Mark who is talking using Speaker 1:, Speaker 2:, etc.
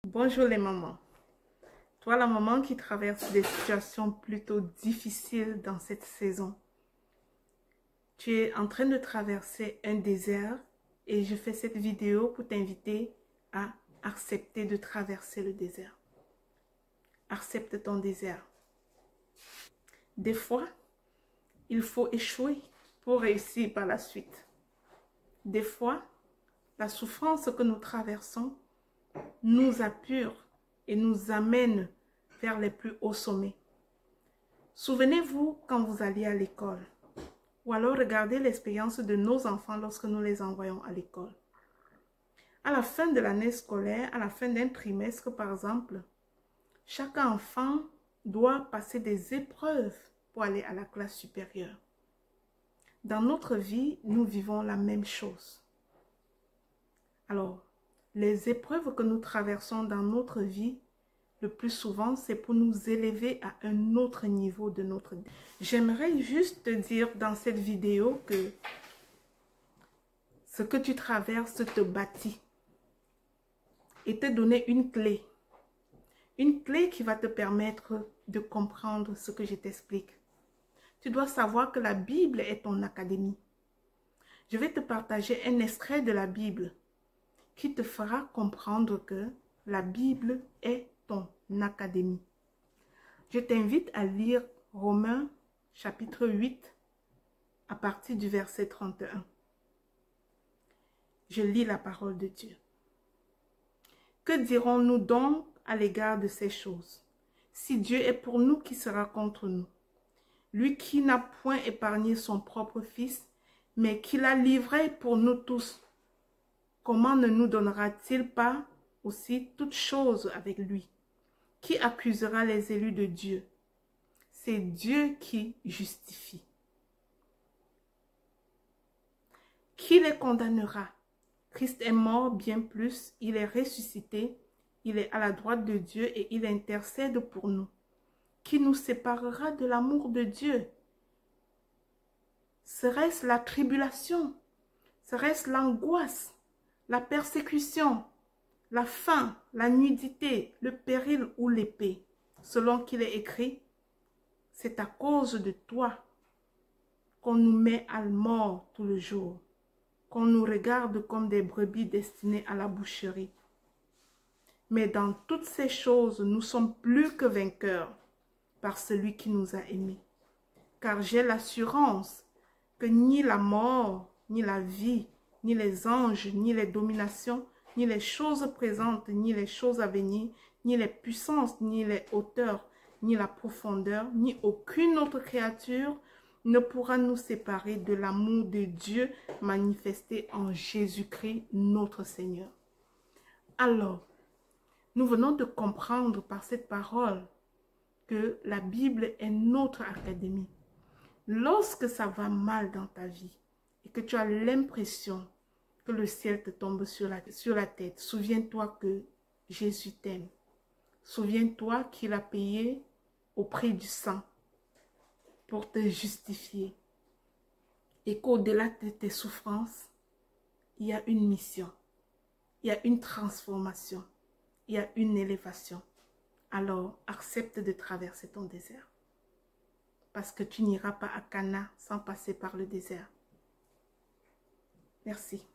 Speaker 1: Bonjour les mamans. Toi la maman qui traverse des situations plutôt difficiles dans cette saison. Tu es en train de traverser un désert et je fais cette vidéo pour t'inviter à accepter de traverser le désert. Accepte ton désert. Des fois, il faut échouer pour réussir par la suite. Des fois, la souffrance que nous traversons nous appure et nous amène vers les plus hauts sommets. Souvenez-vous quand vous alliez à l'école, ou alors regardez l'expérience de nos enfants lorsque nous les envoyons à l'école. À la fin de l'année scolaire, à la fin d'un trimestre par exemple, chaque enfant doit passer des épreuves pour aller à la classe supérieure. Dans notre vie, nous vivons la même chose. Alors, les épreuves que nous traversons dans notre vie, le plus souvent, c'est pour nous élever à un autre niveau de notre vie. J'aimerais juste te dire dans cette vidéo que ce que tu traverses te bâtit et te donner une clé. Une clé qui va te permettre de comprendre ce que je t'explique. Tu dois savoir que la Bible est ton académie. Je vais te partager un extrait de la Bible qui te fera comprendre que la Bible est ton académie. Je t'invite à lire Romains chapitre 8 à partir du verset 31. Je lis la parole de Dieu. Que dirons-nous donc à l'égard de ces choses? Si Dieu est pour nous, qui sera contre nous? Lui qui n'a point épargné son propre Fils, mais qui l'a livré pour nous tous, comment ne nous donnera-t-il pas aussi toutes choses avec lui? Qui accusera les élus de Dieu? C'est Dieu qui justifie. Qui les condamnera? Christ est mort, bien plus, il est ressuscité, il est à la droite de Dieu et il intercède pour nous. Qui nous séparera de l'amour de Dieu? Serait-ce la tribulation? Serait-ce l'angoisse, la persécution, la faim, la nudité, le péril ou l'épée? Selon qu'il est écrit, c'est à cause de toi qu'on nous met à mort tout le jour, qu'on nous regarde comme des brebis destinées à la boucherie. Mais dans toutes ces choses, nous sommes plus que vainqueurs par celui qui nous a aimés. Car j'ai l'assurance que ni la mort, ni la vie, ni les anges, ni les dominations, ni les choses présentes, ni les choses à venir, ni les puissances, ni les hauteurs, ni la profondeur, ni aucune autre créature ne pourra nous séparer de l'amour de Dieu manifesté en Jésus-Christ notre Seigneur. Alors, nous venons de comprendre par cette parole que la Bible est notre académie. Lorsque ça va mal dans ta vie et que tu as l'impression que le ciel te tombe sur la tête, souviens-toi que Jésus t'aime. Souviens-toi qu'il a payé au prix du sang pour te justifier. Et qu'au-delà de tes souffrances, il y a une mission, il y a une transformation, il y a une élévation. Alors, accepte de traverser ton désert. Parce que tu n'iras pas à Cana sans passer par le désert. Merci.